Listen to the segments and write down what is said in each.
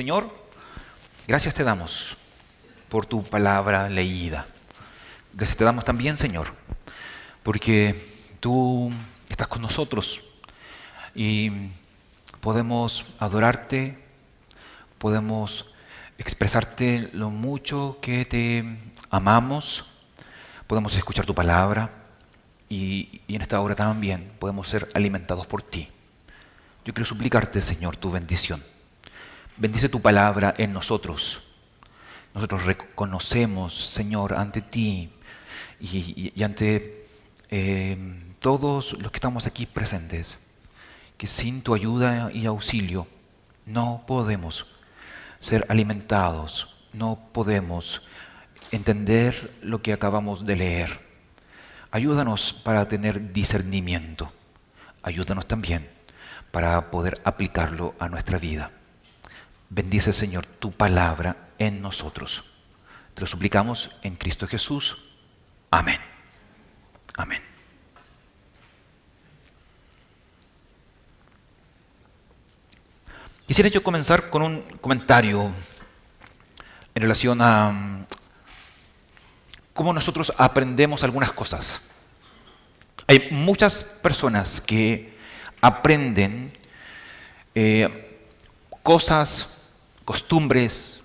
Señor, gracias te damos por tu palabra leída. Gracias te damos también, Señor, porque tú estás con nosotros y podemos adorarte, podemos expresarte lo mucho que te amamos, podemos escuchar tu palabra y en esta hora también podemos ser alimentados por ti. Yo quiero suplicarte, Señor, tu bendición. Bendice tu palabra en nosotros. Nosotros reconocemos, Señor, ante ti y ante todos los que estamos aquí presentes, que sin tu ayuda y auxilio no podemos ser alimentados, no podemos entender lo que acabamos de leer. Ayúdanos para tener discernimiento. Ayúdanos también para poder aplicarlo a nuestra vida. Bendice, Señor, tu palabra en nosotros. Te lo suplicamos en Cristo Jesús. Amén. Amén. Quisiera yo comenzar con un comentario en relación a cómo nosotros aprendemos algunas cosas. Hay muchas personas que aprenden cosas, costumbres,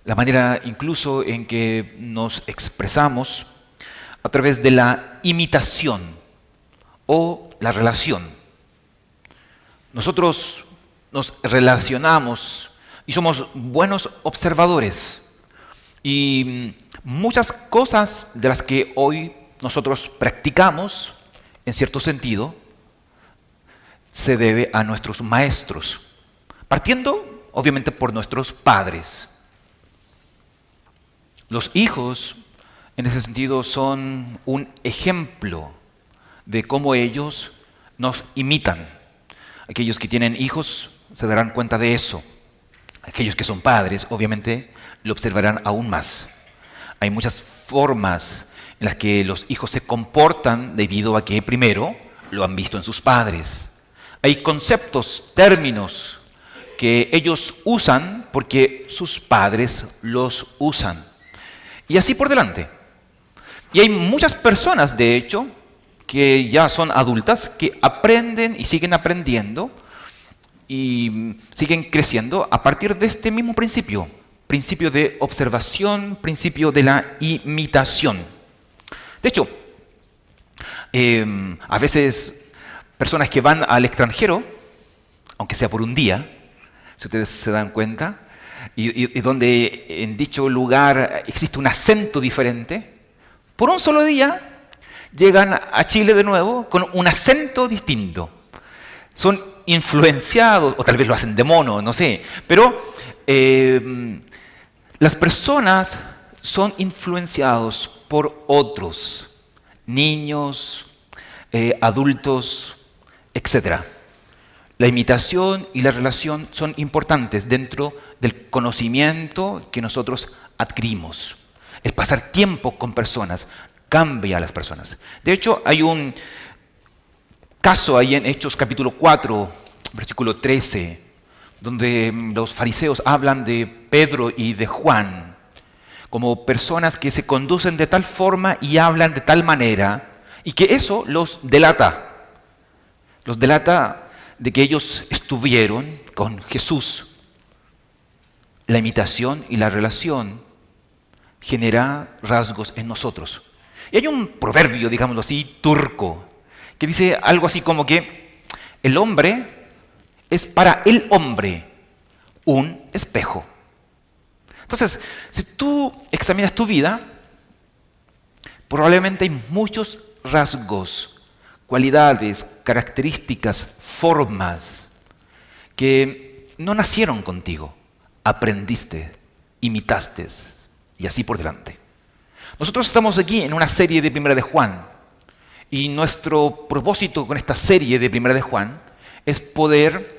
la manera incluso en que nos expresamos a través de la imitación o la relación. Nosotros nos relacionamos y somos buenos observadores. Y muchas cosas de las que hoy nosotros practicamos, en cierto sentido, se debe a nuestros maestros, partiendo obviamente por nuestros padres. Los hijos, en ese sentido, son un ejemplo de cómo ellos nos imitan. Aquellos que tienen hijos se darán cuenta de eso. Aquellos que son padres, obviamente, lo observarán aún más. Hay muchas formas en las que los hijos se comportan debido a que primero lo han visto en sus padres. Hay conceptos, términos que ellos usan porque sus padres los usan. Y así por delante. Y hay muchas personas, de hecho, que ya son adultas, que aprenden y siguen aprendiendo y siguen creciendo a partir de este mismo principio. Principio de observación, principio de la imitación. De hecho, a veces personas que van al extranjero, aunque sea por un día, si ustedes se dan cuenta, y donde en dicho lugar existe un acento diferente, por un solo día llegan a Chile de nuevo con un acento distinto. Son influenciados, o tal vez lo hacen de mono, no sé, pero las personas son influenciados por otros, niños, adultos, etc. La imitación y la relación son importantes dentro del conocimiento que nosotros adquirimos. El pasar tiempo con personas cambia a las personas. De hecho, hay un caso ahí en Hechos capítulo 4, versículo 13, donde los fariseos hablan de Pedro y de Juan como personas que se conducen de tal forma y hablan de tal manera, y que eso los delata. Los delata de que ellos estuvieron con Jesús. La imitación y la relación genera rasgos en nosotros. Y hay un proverbio, digámoslo así, turco, que dice algo así como que el hombre es para el hombre un espejo. Entonces, si tú examinas tu vida, probablemente hay muchos rasgos, cualidades, características, formas que no nacieron contigo, aprendiste, imitaste y así por delante. Nosotros estamos aquí en una serie de Primera de Juan y nuestro propósito con esta serie de Primera de Juan es poder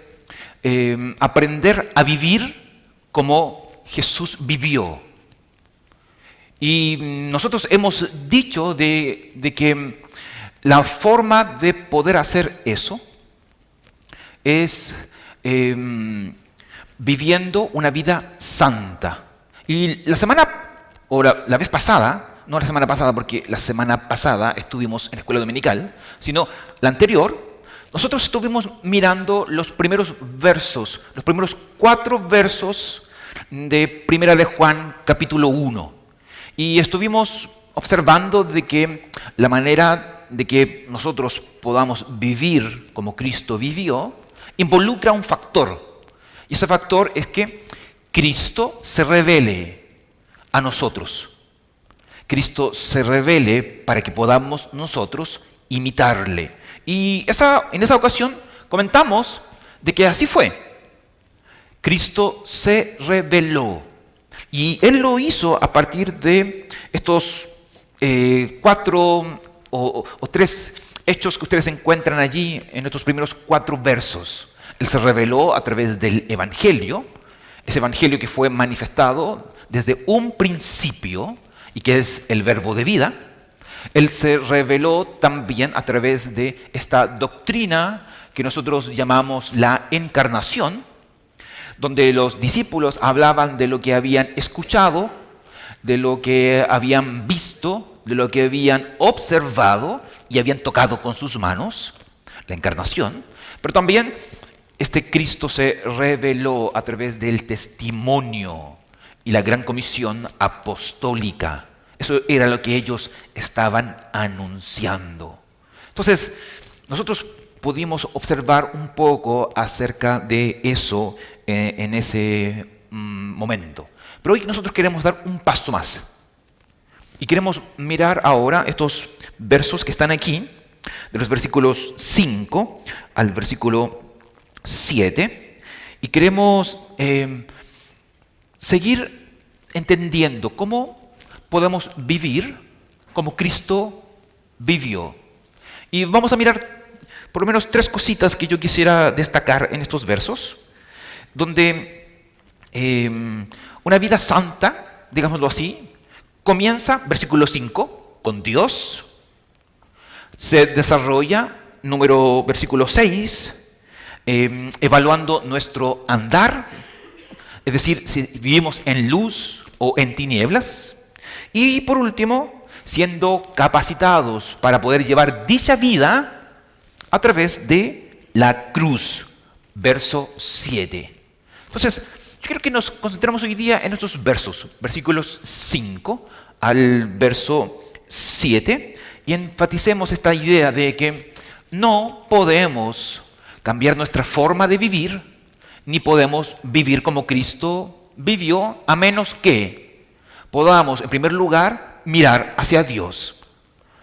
aprender a vivir como Jesús vivió. Y nosotros hemos dicho de que la forma de poder hacer eso es viviendo una vida santa. Y la vez pasada, no la semana pasada porque la semana pasada estuvimos en escuela dominical, sino la anterior, nosotros estuvimos mirando los primeros versos, los primeros 4 versos de Primera de Juan, capítulo 1. Y estuvimos observando de que la manera de que nosotros podamos vivir como Cristo vivió involucra un factor. Y ese factor es que Cristo se revele a nosotros. Cristo se revele para que podamos nosotros imitarle. Y en esa ocasión comentamos de que así fue. Cristo se reveló. Y Él lo hizo a partir de estos 4 o 3 hechos que ustedes encuentran allí en estos primeros 4 versos. Él se reveló a través del Evangelio, ese Evangelio que fue manifestado desde un principio y que es el verbo de vida. Él se reveló también a través de esta doctrina que nosotros llamamos la encarnación, donde los discípulos hablaban de lo que habían escuchado, de lo que habían visto, de lo que habían observado y habían tocado con sus manos, la encarnación. Pero también este Cristo se reveló a través del testimonio y la gran comisión apostólica. Eso era lo que ellos estaban anunciando. Entonces, nosotros pudimos observar un poco acerca de eso en ese momento. Pero hoy nosotros queremos dar un paso más. Y queremos mirar ahora estos versos que están aquí, de los versículos 5 al versículo 7. Y queremos seguir entendiendo cómo podemos vivir como Cristo vivió. Y vamos a mirar por lo menos 3 cositas que yo quisiera destacar en estos versos, donde una vida santa, digámoslo así, comienza, versículo 5, con Dios, se desarrolla, versículo 6, evaluando nuestro andar, es decir, si vivimos en luz o en tinieblas, y por último, siendo capacitados para poder llevar dicha vida a través de la cruz, verso 7. Entonces, yo quiero que nos concentremos hoy día en estos versos, versículos 5 al verso 7, y enfaticemos esta idea de que no podemos cambiar nuestra forma de vivir, ni podemos vivir como Cristo vivió, a menos que podamos, en primer lugar, mirar hacia Dios.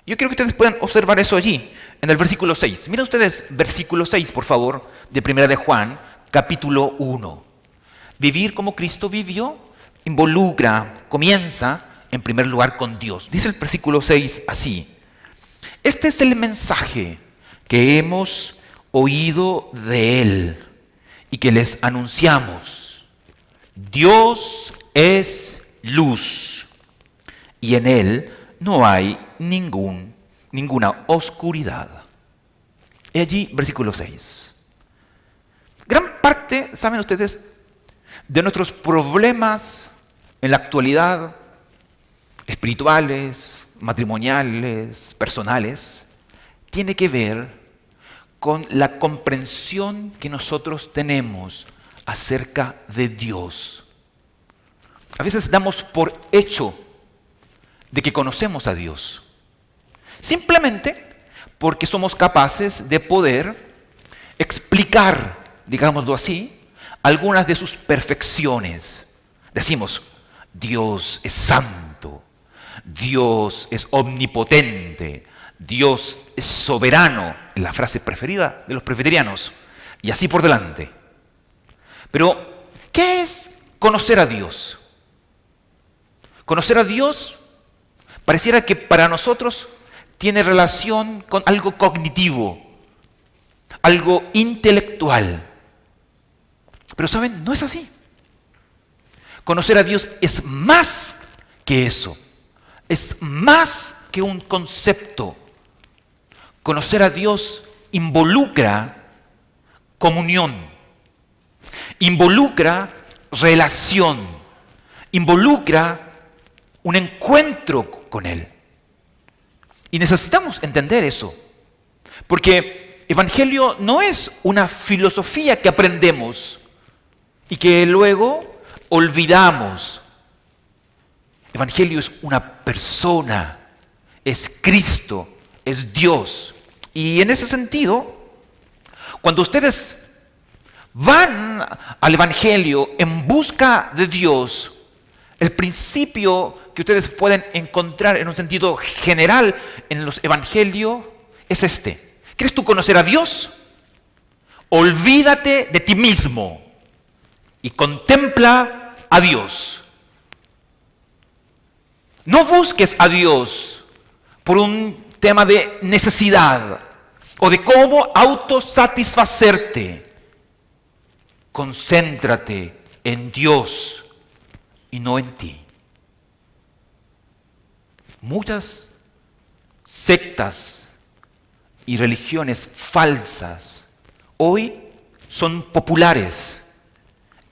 Yo quiero que ustedes puedan observar eso allí, en el versículo 6. Miren ustedes, versículo 6, por favor, de Primera de Juan, capítulo 1. Vivir como Cristo vivió comienza, en primer lugar, con Dios. Dice el versículo 6 así: este es el mensaje que hemos oído de Él y que les anunciamos. Dios es luz y en Él no hay ninguna oscuridad. Y allí, versículo 6. Gran parte, ¿saben ustedes?, de nuestros problemas en la actualidad, espirituales, matrimoniales, personales, tiene que ver con la comprensión que nosotros tenemos acerca de Dios. A veces damos por hecho de que conocemos a Dios, simplemente porque somos capaces de poder explicar, digámoslo así, algunas de sus perfecciones. Decimos, Dios es santo, Dios es omnipotente, Dios es soberano, es la frase preferida de los presbiterianos, y así por delante. Pero, ¿qué es conocer a Dios? Conocer a Dios pareciera que para nosotros tiene relación con algo cognitivo, algo intelectual. Pero ¿saben? No es así. Conocer a Dios es más que eso. Es más que un concepto. Conocer a Dios involucra comunión. involucra relación, involucra un encuentro con Él. Y necesitamos entender eso, porque Evangelio no es una filosofía que aprendemos y que luego olvidamos. Evangelio es una persona, es Cristo, es Dios. Y en ese sentido, cuando ustedes van al Evangelio en busca de Dios, el principio que ustedes pueden encontrar en un sentido general en los Evangelios es este. ¿Quieres tú conocer a Dios? Olvídate de ti mismo y contempla a Dios. No busques a Dios por un tema de necesidad o de cómo autosatisfacerte. Concéntrate en Dios y no en ti. Muchas sectas y religiones falsas hoy son populares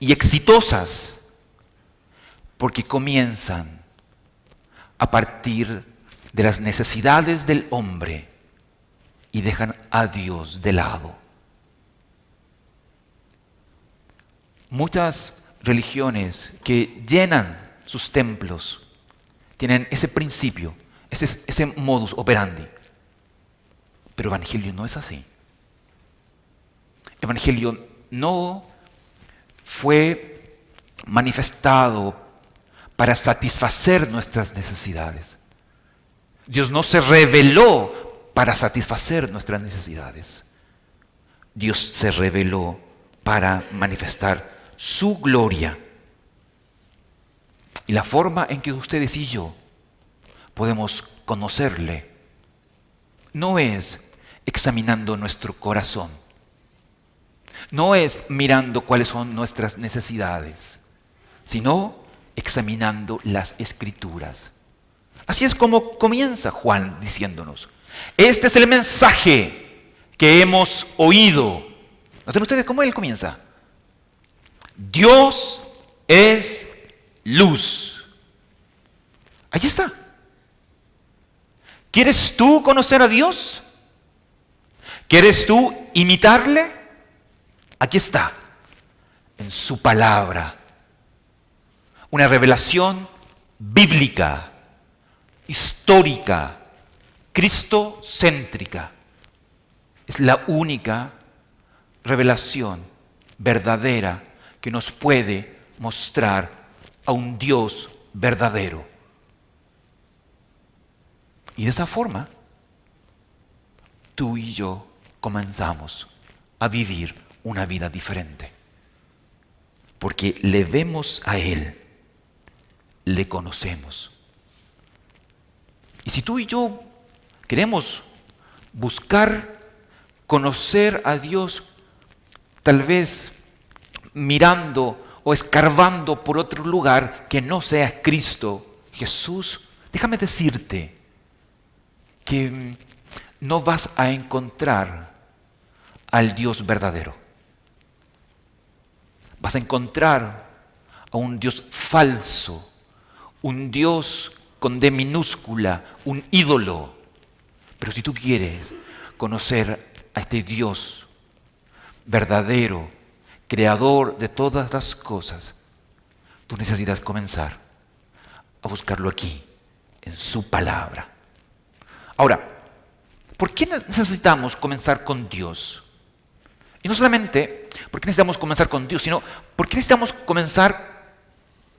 y exitosas porque comienzan a partir de las necesidades del hombre y dejan a Dios de lado. Muchas religiones que llenan sus templos tienen ese principio, ese modus operandi. Pero Evangelio no es así. Evangelio no fue manifestado para satisfacer nuestras necesidades. Dios no se reveló para satisfacer nuestras necesidades. Dios se reveló para manifestar su gloria. Y la forma en que ustedes y yo podemos conocerle no es examinando nuestro corazón, no es mirando cuáles son nuestras necesidades, sino examinando las Escrituras. Así es como comienza Juan diciéndonos: este es el mensaje que hemos oído. ¿Noten ustedes cómo él comienza? Dios es luz. Allí está. ¿Quieres tú conocer a Dios? ¿Quieres tú imitarle? Aquí está, en su palabra. Una revelación bíblica, histórica, cristocéntrica. Es la única revelación verdadera que nos puede mostrar a un Dios verdadero. Y de esa forma, tú y yo comenzamos a vivir una vida diferente. Porque le vemos a Él, le conocemos. Y si tú y yo queremos buscar conocer a Dios, tal vez mirando o escarbando por otro lugar que no sea Cristo Jesús, déjame decirte que no vas a encontrar al Dios verdadero. Vas a encontrar a un Dios falso, un Dios con D minúscula, un ídolo. Pero si tú quieres conocer a este Dios verdadero, creador de todas las cosas, tú necesitas comenzar a buscarlo aquí, en su palabra. Ahora, ¿por qué necesitamos comenzar con Dios? Y no solamente por qué necesitamos comenzar con Dios, sino por qué necesitamos comenzar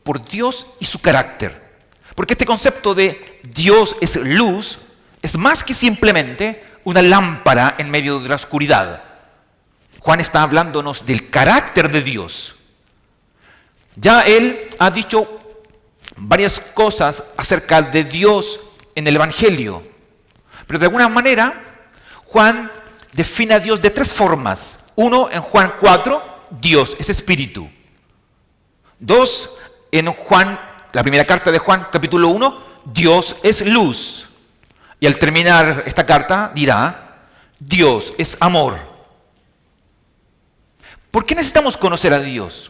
por Dios y su carácter. Porque este concepto de Dios es luz es más que simplemente una lámpara en medio de la oscuridad. Juan está hablándonos del carácter de Dios. Ya él ha dicho varias cosas acerca de Dios en el Evangelio. Pero de alguna manera, Juan define a Dios de tres formas. Uno, en Juan 4, Dios es espíritu. Dos, en Juan, la primera carta de Juan, capítulo 1, Dios es luz. Y al terminar esta carta dirá, Dios es amor. ¿Por qué necesitamos conocer a Dios?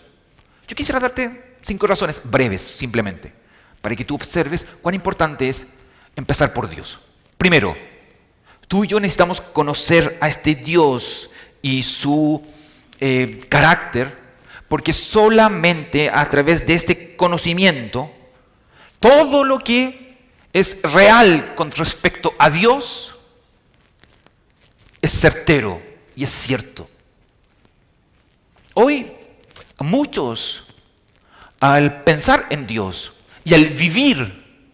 Yo quisiera darte 5 razones breves, simplemente, para que tú observes cuán importante es empezar por Dios. Primero, tú y yo necesitamos conocer a este Dios y su carácter, porque solamente a través de este conocimiento, todo lo que es real con respecto a Dios es certero y es cierto. Hoy, muchos, al pensar en Dios y al vivir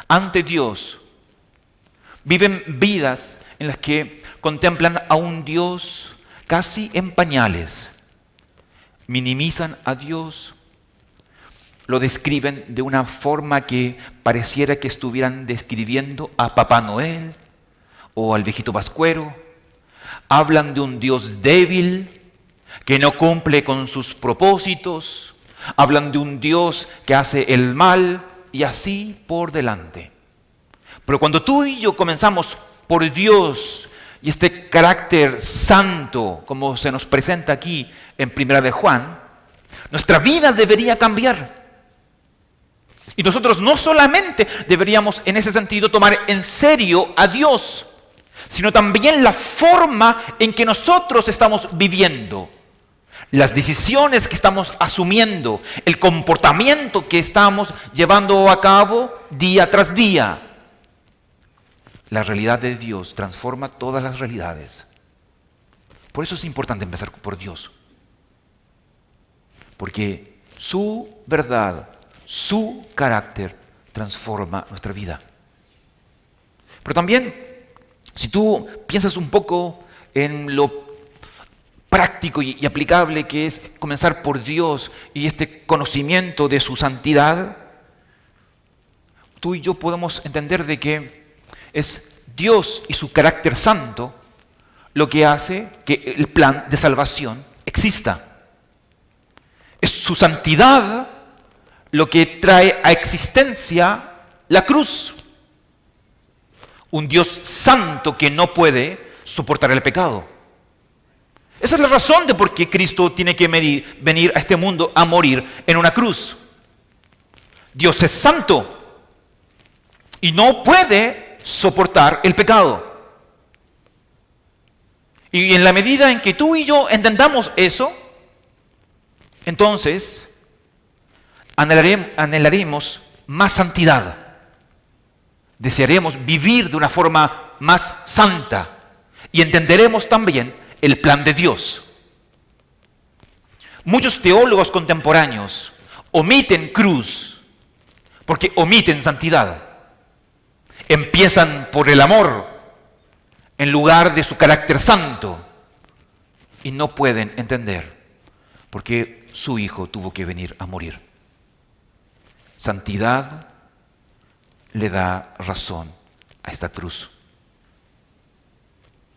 ante Dios, viven vidas en las que contemplan a un Dios casi en pañales. Minimizan a Dios, lo describen de una forma que pareciera que estuvieran describiendo a Papá Noel o al viejito Pascuero. Hablan de un Dios débil que no cumple con sus propósitos. Hablan de un Dios que hace el mal y así por delante. Pero cuando tú y yo comenzamos por Dios y este carácter santo, como se nos presenta aquí en Primera de Juan, nuestra vida debería cambiar. Y nosotros no solamente deberíamos en ese sentido tomar en serio a Dios, sino también la forma en que nosotros estamos viviendo, las decisiones que estamos asumiendo, el comportamiento que estamos llevando a cabo día tras día. La realidad de Dios transforma todas las realidades. Por eso es importante empezar por Dios. Porque su verdad, su carácter transforma nuestra vida. Pero también, si tú piensas un poco en lo práctico y aplicable que es comenzar por Dios y este conocimiento de su santidad, tú y yo podemos entender de que es Dios y su carácter santo lo que hace que el plan de salvación exista. Es su santidad lo que trae a existencia la cruz. Un Dios santo que no puede soportar el pecado. Esa es la razón de por qué Cristo tiene que venir a este mundo a morir en una cruz. Dios es santo y no puede soportar el pecado. Y en la medida en que tú y yo entendamos eso, entonces anhelaremos más santidad. Desearemos vivir de una forma más santa y entenderemos también el plan de Dios. Muchos teólogos contemporáneos omiten cruz porque omiten santidad. Empiezan por el amor en lugar de su carácter santo y no pueden entender por qué su Hijo tuvo que venir a morir. Santidad le da razón a esta cruz.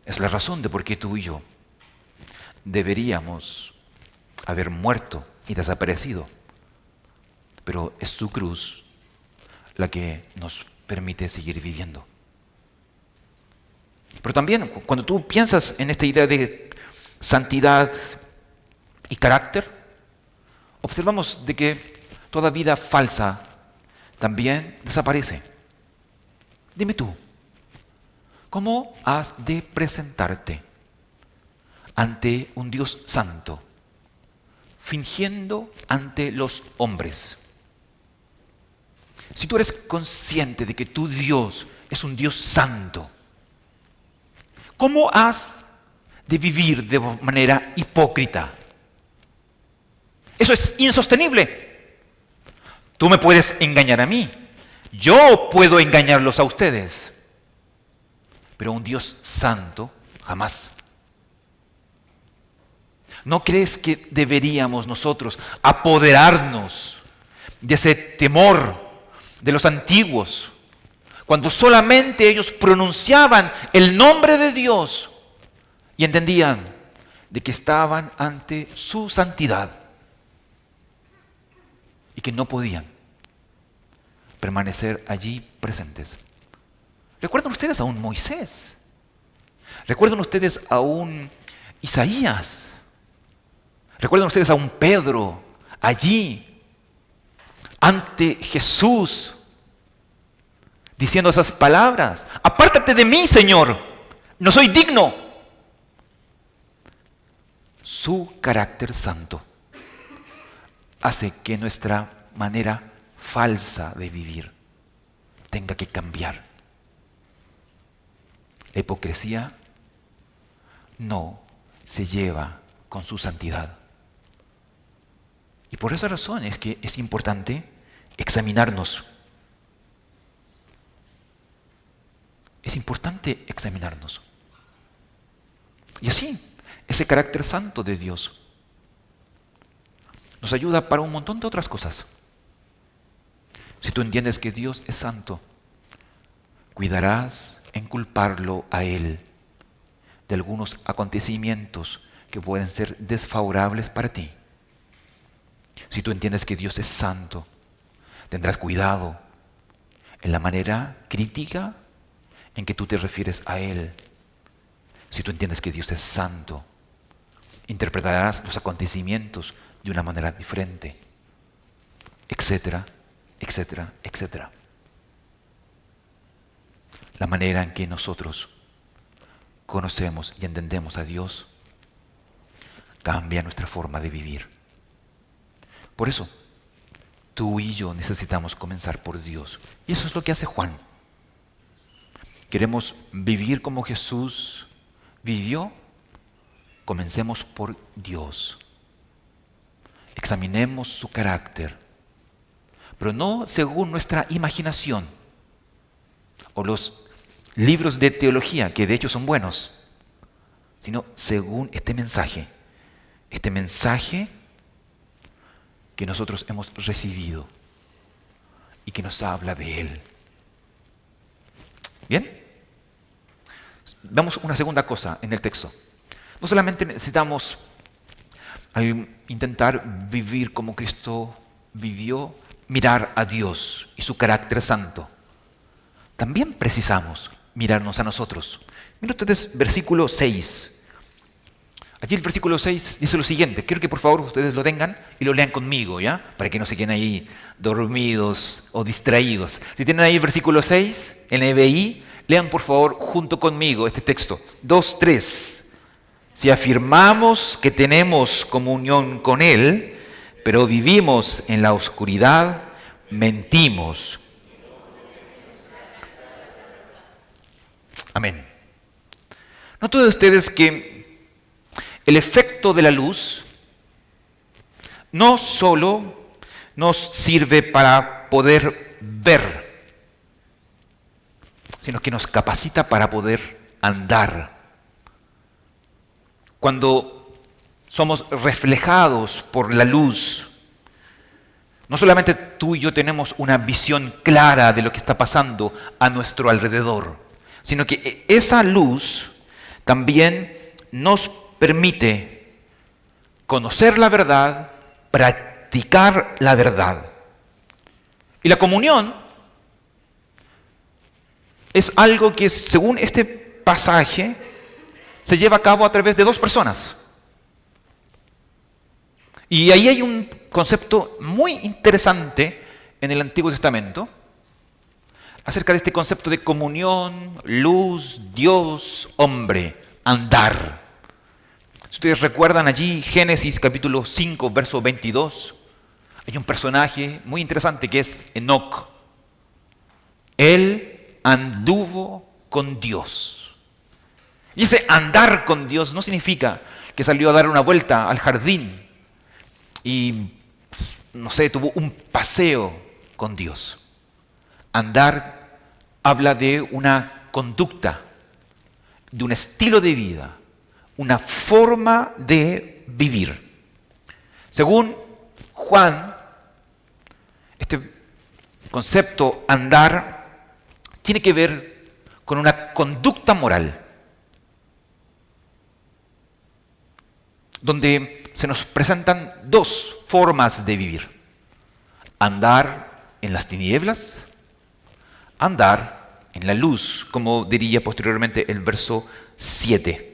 Es la razón de por qué tú y yo deberíamos haber muerto y desaparecido. Pero es su cruz la que nos permite seguir viviendo. Pero también cuando tú piensas en esta idea de santidad y carácter, observamos de que toda vida falsa también desaparece. Dime tú, ¿cómo has de presentarte ante un Dios santo, fingiendo ante los hombres? Si tú eres consciente de que tu Dios es un Dios santo, ¿cómo has de vivir de manera hipócrita? Eso es insostenible. Tú me puedes engañar a mí, yo puedo engañarlos a ustedes, pero un Dios santo jamás. ¿No crees que deberíamos nosotros apoderarnos de ese temor de los antiguos, cuando solamente ellos pronunciaban el nombre de Dios y entendían de que estaban ante su santidad y que no podían permanecer allí presentes? ¿Recuerdan ustedes a un ¿Recuerdan ustedes a un Isaías? ¿Recuerdan ustedes a un Pedro allí ante Jesús diciendo esas palabras? Apártate de mí, Señor, no soy digno. Su carácter santo hace que nuestra manera falsa de vivir tenga que cambiar. La hipocresía no se lleva con su santidad. Y por esa razón es que es importante examinarnos. Es importante examinarnos. Y así, ese carácter santo de Dios nos ayuda para un montón de otras cosas. Si tú entiendes que Dios es santo, cuidarás en culparlo a Él de algunos acontecimientos que pueden ser desfavorables para ti. Si tú entiendes que Dios es santo, tendrás cuidado en la manera crítica en que tú te refieres a Él. Si tú entiendes que Dios es santo, interpretarás los acontecimientos de una manera diferente, etcétera, etcétera, etcétera. La manera en que nosotros conocemos y entendemos a Dios cambia nuestra forma de vivir. Por eso, tú y yo necesitamos comenzar por Dios. Y eso es lo que hace Juan. ¿Queremos vivir como Jesús vivió? Comencemos por Dios. Examinemos su carácter, pero no según nuestra imaginación o los libros de teología, que de hecho son buenos, sino según este mensaje que nosotros hemos recibido y que nos habla de Él. ¿Bien? Vemos una segunda cosa en el texto. No solamente necesitamos intentar vivir como Cristo vivió, mirar a Dios y su carácter santo. También precisamos mirarnos a nosotros. Miren ustedes versículo 6. Allí el versículo 6 dice lo siguiente. Quiero que por favor ustedes lo tengan y lo lean conmigo, ¿ya? Para que no se queden ahí dormidos o distraídos. Si tienen ahí el versículo 6, en NBI, lean por favor junto conmigo este texto. 2, 3. Si afirmamos que tenemos comunión con Él, pero vivimos en la oscuridad, mentimos. Amén. ¿Notan ustedes que el efecto de la luz no solo nos sirve para poder ver, sino que nos capacita para poder andar? Cuando somos reflejados por la luz, no solamente tú y yo tenemos una visión clara de lo que está pasando a nuestro alrededor, sino que esa luz también nos permite conocer la verdad, practicar la verdad. Y la comunión es algo que, según este pasaje, se lleva a cabo a través de dos personas. Y ahí hay un concepto muy interesante en el Antiguo Testamento acerca de este concepto de comunión, luz, Dios, hombre, andar. Si ustedes recuerdan allí Génesis capítulo 5, verso 22, hay un personaje muy interesante que es Enoc. Él anduvo con Dios. Y ese andar con Dios no significa que salió a dar una vuelta al jardín y, no sé, tuvo un paseo con Dios. Andar habla de una conducta, de un estilo de vida, una forma de vivir. Según Juan, este concepto andar tiene que ver con una conducta moral, donde se nos presentan dos formas de vivir. Andar en las tinieblas, andar en la luz, como diría posteriormente el verso 7.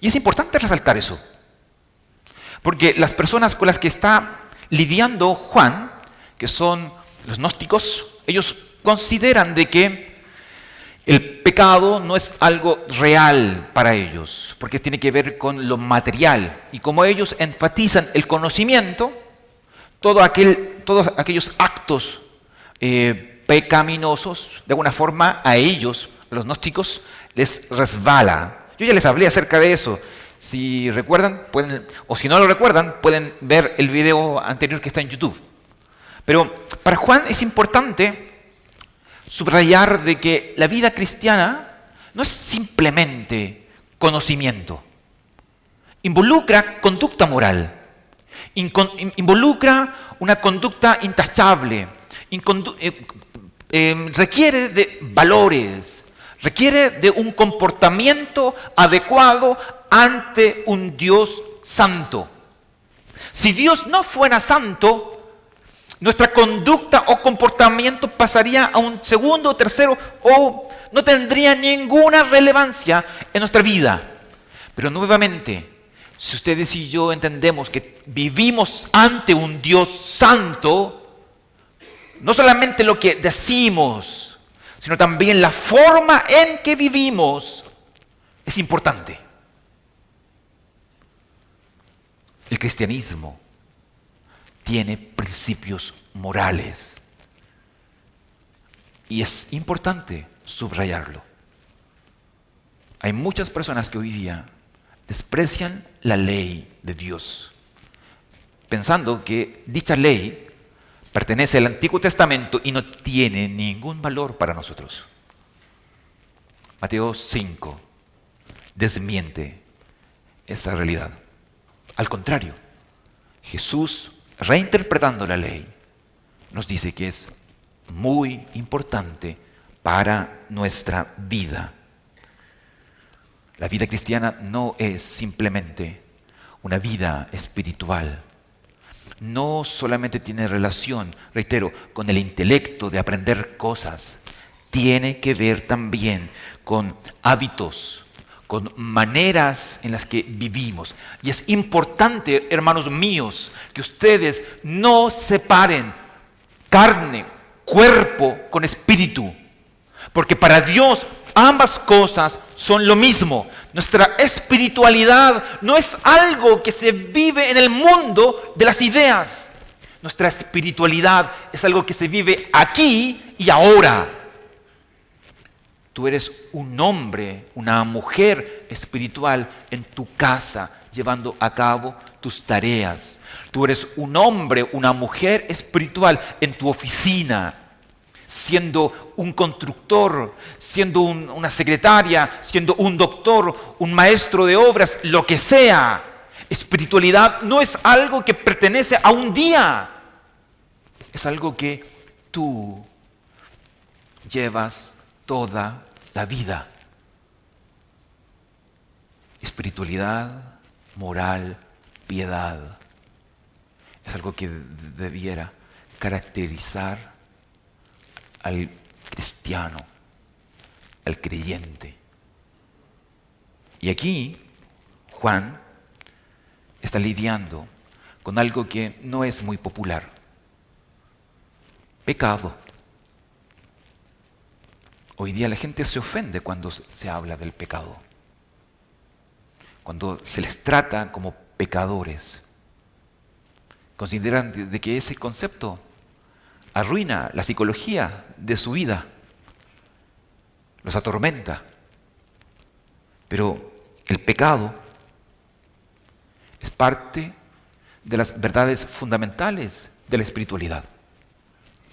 Y es importante resaltar eso, Porque las personas con las que está lidiando Juan, que son los gnósticos, ellos consideran de que el pecado no es algo real para ellos, porque tiene que ver con lo material. Y como ellos enfatizan el conocimiento, todos aquellos actos pecaminosos, de alguna forma a ellos, a los gnósticos, les resbala. Yo ya les hablé acerca de eso. Si recuerdan, o si no lo recuerdan, pueden ver el video anterior que está en YouTube. Pero para Juan es importante subrayar de que la vida cristiana no es simplemente conocimiento. Involucra conducta moral, involucra una conducta intachable, requiere de valores, requiere de un comportamiento adecuado ante un Dios santo. Si Dios no fuera santo, nuestra conducta o comportamiento pasaría a un segundo, tercero o no tendría ninguna relevancia en nuestra vida. Pero nuevamente, si ustedes y yo entendemos que vivimos ante un Dios santo, no solamente lo que decimos, sino también la forma en que vivimos es importante. El cristianismo tiene principios morales y es importante subrayarlo. Hay muchas personas que hoy día desprecian la ley de Dios, pensando que dicha ley pertenece al Antiguo Testamento y no tiene ningún valor para nosotros. Mateo 5 desmiente esa realidad. Al contrario, Jesús, reinterpretando la ley, nos dice que es muy importante para nuestra vida. La vida cristiana no es simplemente una vida espiritual. No solamente tiene relación, reitero, con el intelecto de aprender cosas. Tiene que ver también con hábitos, con maneras en las que vivimos. Y es importante, hermanos míos, que ustedes no separen carne, cuerpo con espíritu. Porque para Dios ambas cosas son lo mismo. Nuestra espiritualidad no es algo que se vive en el mundo de las ideas. Nuestra espiritualidad es algo que se vive aquí y ahora. Tú eres un hombre, una mujer espiritual en tu casa, llevando a cabo tus tareas. Tú eres un hombre, una mujer espiritual en tu oficina, siendo un constructor, siendo una secretaria, siendo un doctor, un maestro de obras, lo que sea. Espiritualidad no es algo que pertenece a un día, es algo que tú llevas toda la vida. Espiritualidad, moral, piedad, es algo que debiera caracterizar al cristiano, al creyente. Y aquí Juan está lidiando con algo que no es muy popular: pecado. Hoy día la gente se ofende cuando se habla del pecado, cuando se les trata como pecadores. Consideran de que ese concepto arruina la psicología de su vida, los atormenta. Pero el pecado es parte de las verdades fundamentales de la espiritualidad.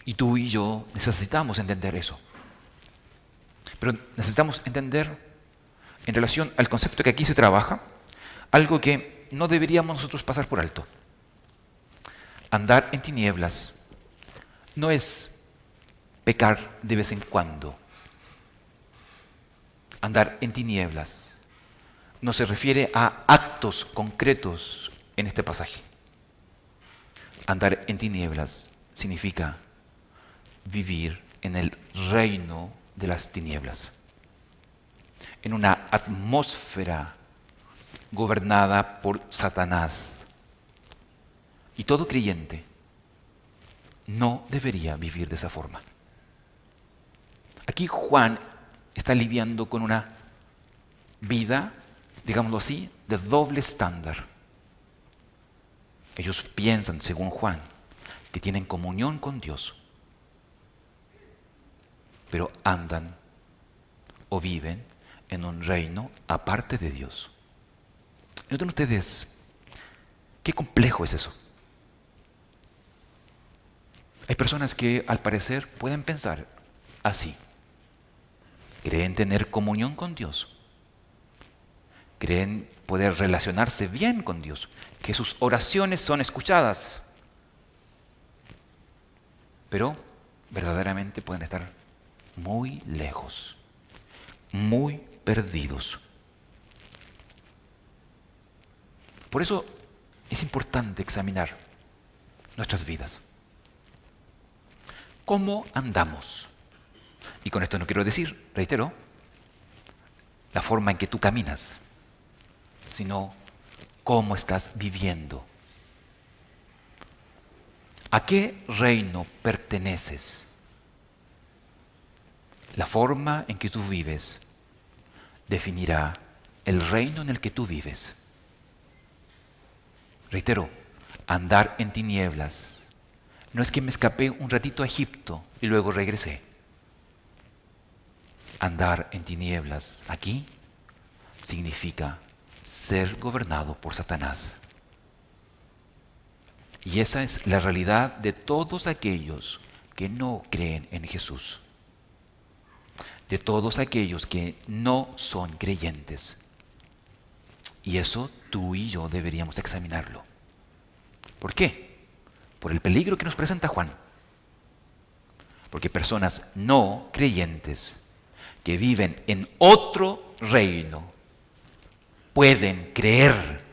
Y tú y yo necesitamos entender eso. Pero necesitamos entender, en relación al concepto que aquí se trabaja, algo que no deberíamos nosotros pasar por alto. Andar en tinieblas no es pecar de vez en cuando. Andar en tinieblas no se refiere a actos concretos en este pasaje. Andar en tinieblas significa vivir en el reino de las tinieblas, en una atmósfera gobernada por Satanás, Y todo creyente no debería vivir de esa forma. Aquí Juan está lidiando con una vida, digámoslo así, de doble estándar. Ellos piensan, según Juan, que tienen comunión con Dios, pero andan o viven en un reino aparte de Dios. Noten ustedes, qué complejo es eso. Hay personas que al parecer pueden pensar así. Creen tener comunión con Dios. Creen poder relacionarse bien con Dios, que sus oraciones son escuchadas. Pero verdaderamente pueden estar muy lejos, muy perdidos. Por eso es importante examinar nuestras vidas. ¿Cómo andamos? Y con esto no quiero decir, reitero, la forma en que tú caminas, sino cómo estás viviendo. ¿A qué reino perteneces? La forma en que tú vives definirá el reino en el que tú vives. Reitero, andar en tinieblas no es que me escapé un ratito a Egipto y luego regresé. Andar en tinieblas aquí significa ser gobernado por Satanás. Y esa es la realidad de todos aquellos que no creen en Jesús. De todos aquellos que no son creyentes. Y eso tú y yo deberíamos examinarlo. ¿Por qué? Por el peligro que nos presenta Juan. Porque personas no creyentes que viven en otro reino pueden creer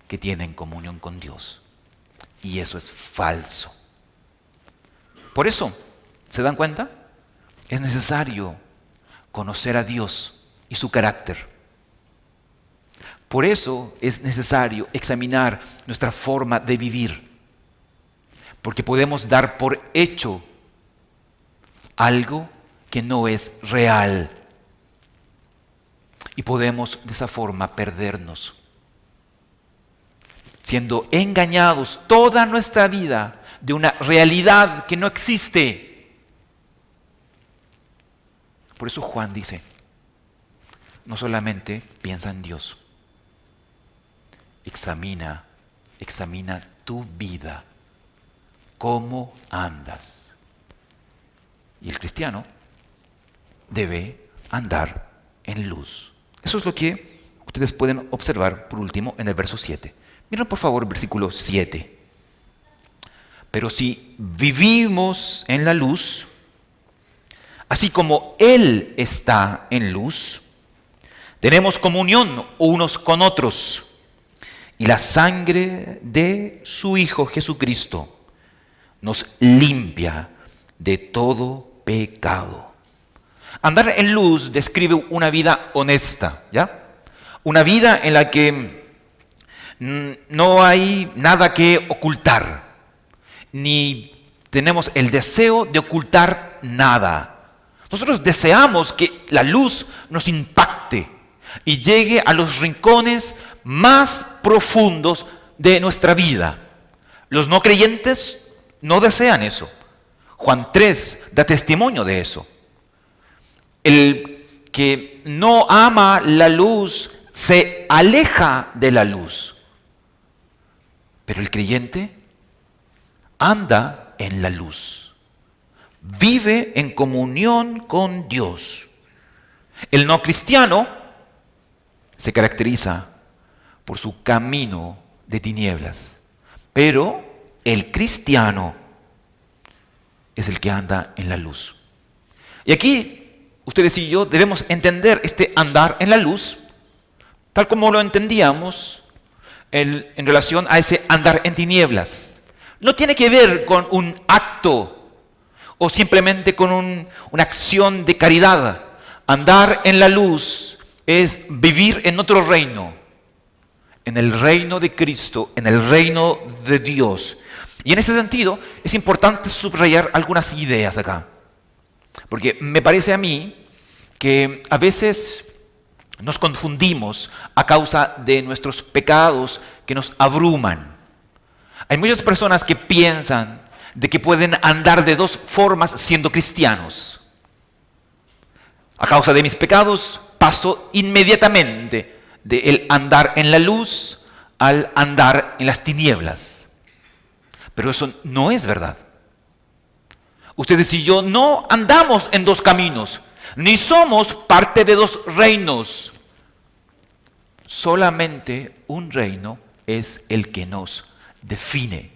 que tienen comunión con Dios. Y eso es falso. Por eso, ¿se dan cuenta? Es necesario conocer a Dios y su carácter. Por eso es necesario examinar nuestra forma de vivir. Porque podemos dar por hecho algo que no es real. Y podemos de esa forma perdernos. Siendo engañados toda nuestra vida de una realidad que no existe. Por eso Juan dice, no solamente piensa en Dios, examina tu vida, cómo andas. Y el cristiano debe andar en luz. Eso es lo que ustedes pueden observar por último en el verso 7. Miren por favor el versículo 7. Pero si vivimos en la luz, así como Él está en luz, tenemos comunión unos con otros. Y la sangre de su Hijo Jesucristo nos limpia de todo pecado. Andar en luz describe una vida honesta, ¿ya? Una vida en la que no hay nada que ocultar, ni tenemos el deseo de ocultar nada. Nosotros deseamos que la luz nos impacte y llegue a los rincones más profundos de nuestra vida. Los no creyentes no desean eso. Juan 3 da testimonio de eso. El que no ama la luz se aleja de la luz. Pero el creyente anda en la luz. Vive en comunión con Dios. El no cristiano se caracteriza por su camino de tinieblas. Pero el cristiano es el que anda en la luz. Y aquí, ustedes y yo debemos entender este andar en la luz, tal como lo entendíamos en relación a ese andar en tinieblas. No tiene que ver con un acto o simplemente con una acción de caridad. Andar en la luz es vivir en otro reino. en el reino de Cristo, en el reino de Dios. Y en ese sentido es importante subrayar algunas ideas acá. Porque me parece a mí que a veces nos confundimos a causa de nuestros pecados que nos abruman. Hay muchas personas que piensan de que pueden andar de dos formas siendo cristianos. A causa de mis pecados paso inmediatamente del andar en la luz al andar en las tinieblas. Pero eso no es verdad. Ustedes y yo no andamos en dos caminos, ni somos parte de dos reinos. Solamente un reino es el que nos define.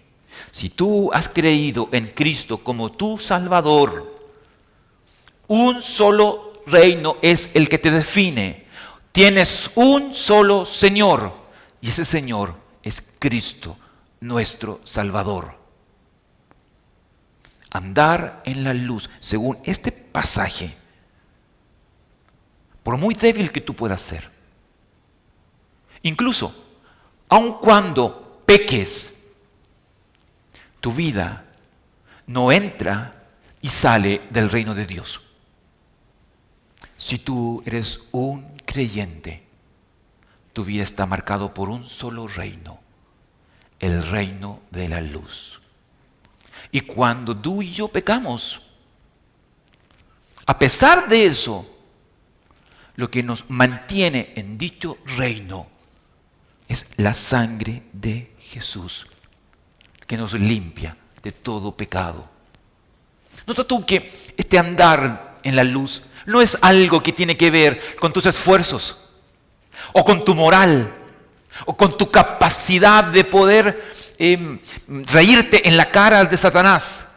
Si tú has creído en Cristo como tu Salvador, un solo reino es el que te define. Tienes un solo Señor, y ese Señor es Cristo, nuestro Salvador. Andar en la luz, según este pasaje, por muy débil que tú puedas ser, incluso aun cuando peques, tu vida no entra y sale del reino de Dios. Si tú eres un creyente, tu vida está marcado por un solo reino, el reino de la luz. Y cuando tú y yo pecamos, a pesar de eso, lo que nos mantiene en dicho reino es la sangre de Jesús, que nos limpia de todo pecado. Nota tú que este andar en la luz no es algo que tiene que ver con tus esfuerzos, o con tu moral, o con tu capacidad de poder reírte en la cara de Satanás.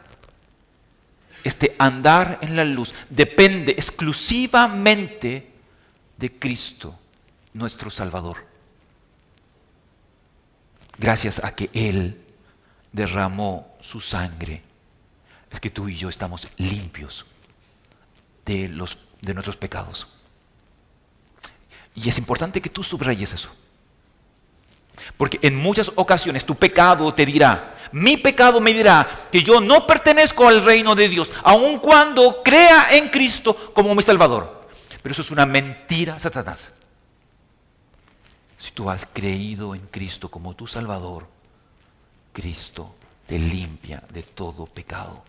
Este andar en la luz depende exclusivamente de Cristo, nuestro Salvador. Gracias a que Él derramó su sangre, es que tú y yo estamos limpios de nuestros pecados. Y es importante que tú subrayes eso. Porque en muchas ocasiones tu pecado te dirá, mi pecado me dirá que yo no pertenezco al reino de Dios, aun cuando crea en Cristo como mi Salvador. Pero eso es una mentira, Satanás. Si tú has creído en Cristo como tu Salvador, Cristo te limpia de todo pecado.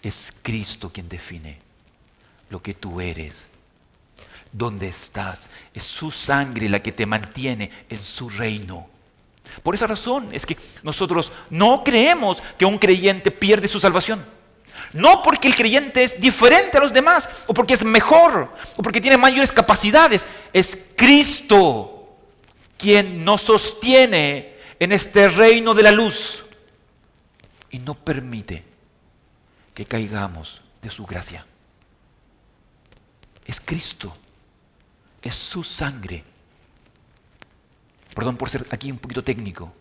Es Cristo quien define lo que tú eres, dónde estás. Es su sangre la que te mantiene en su reino. Por esa razón es que nosotros no creemos que un creyente pierde su salvación. No porque el creyente es diferente a los demás, o porque es mejor, o porque tiene mayores capacidades. Es Cristo quien nos sostiene en este reino de la luz y no permite que caigamos de su gracia. Es Cristo, es su sangre. Perdón por ser aquí un poquito técnico,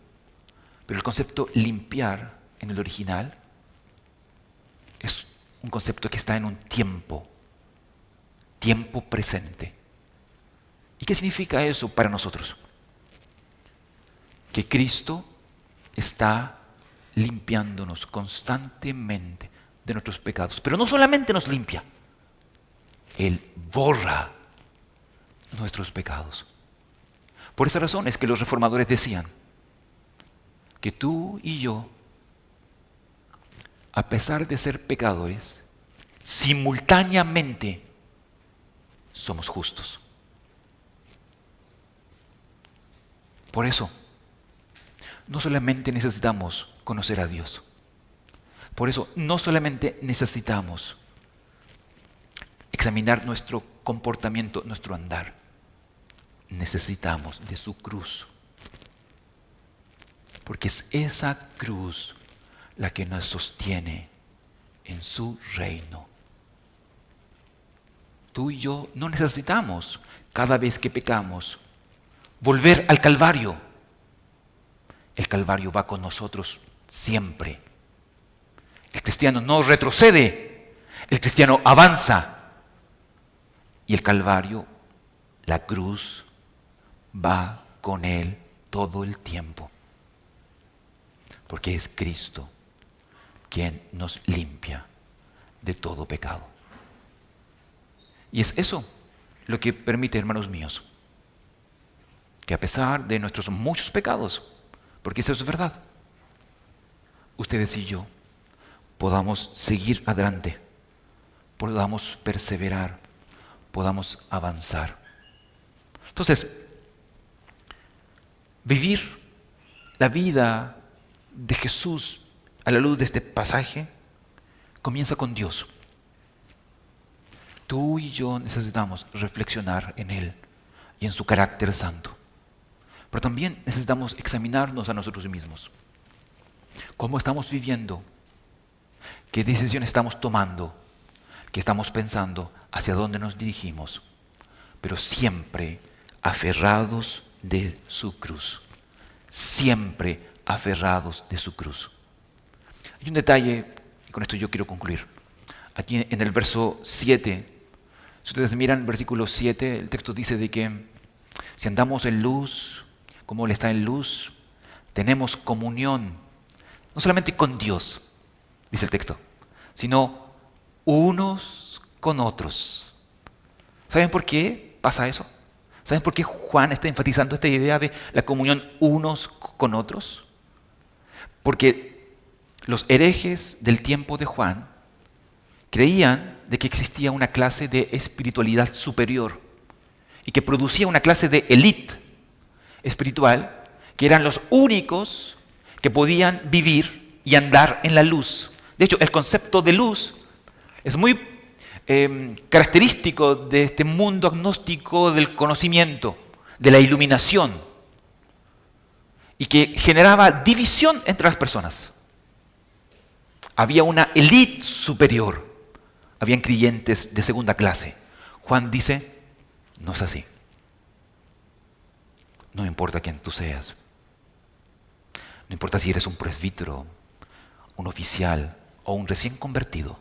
pero el concepto limpiar en el original es un concepto que está en un tiempo presente. ¿Y qué significa eso para nosotros? Que Cristo está limpiándonos constantemente de nuestros pecados. Pero no solamente nos limpia, Él borra nuestros pecados. Por esa razón es que los reformadores decían que tú y yo, a pesar de ser pecadores, simultáneamente somos justos. Por eso, no solamente necesitamos conocer a Dios. Por eso, no solamente necesitamos examinar nuestro comportamiento, nuestro andar. Necesitamos de su cruz. Porque es esa cruz la que nos sostiene en su reino. Tú y yo no necesitamos, cada vez que pecamos, volver al Calvario. El Calvario va con nosotros siempre. El cristiano no retrocede, el cristiano avanza. Y el Calvario, la cruz, va con Él todo el tiempo, porque es Cristo quien nos limpia de todo pecado. Y es eso lo que permite, hermanos míos, que a pesar de nuestros muchos pecados, porque eso es verdad, ustedes y yo podamos seguir adelante, podamos perseverar, podamos avanzar. Entonces, vivir la vida de Jesús a la luz de este pasaje comienza con Dios. Tú y yo necesitamos reflexionar en Él y en su carácter santo. Pero también necesitamos examinarnos a nosotros mismos. ¿Cómo estamos viviendo? ¿Qué decisiones estamos tomando? ¿Qué estamos pensando? ¿Hacia dónde nos dirigimos? Pero siempre aferrados de su cruz. Siempre aferrados de su cruz. Hay un detalle, y con esto yo quiero concluir. Aquí en el verso 7, si ustedes miran el versículo 7, el texto dice de que si andamos en luz, como Él está en luz, tenemos comunión, no solamente con Dios, dice el texto, sino unos con otros. ¿Saben por qué pasa eso? ¿Saben por qué Juan está enfatizando esta idea de la comunión unos con otros? Porque los herejes del tiempo de Juan creían de que existía una clase de espiritualidad superior y que producía una clase de élite espiritual que eran los únicos que podían vivir y andar en la luz. De hecho, el concepto de luz es muy característico de este mundo agnóstico del conocimiento, de la iluminación, y que generaba división entre las personas. Había una élite superior, habían creyentes de segunda clase. Juan dice, no es así. No importa quién tú seas, no importa si eres un presbítero, un oficial o un recién convertido,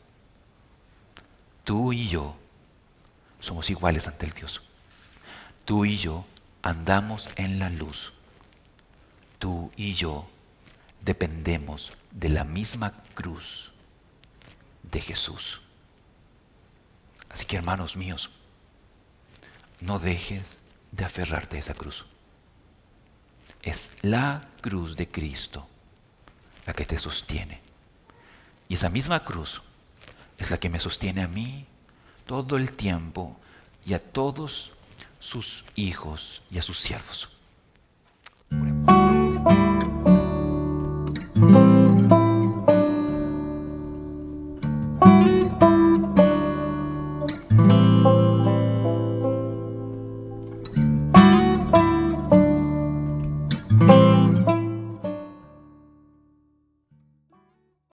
tú y yo somos iguales ante el Dios. Tú y yo andamos en la luz. Tú y yo dependemos de la misma cruz de Jesús. Así que, hermanos míos, no dejes de aferrarte a esa cruz. Es la cruz de Cristo la que te sostiene. Y esa misma cruz es la que me sostiene a mí todo el tiempo y a todos sus hijos y a sus siervos.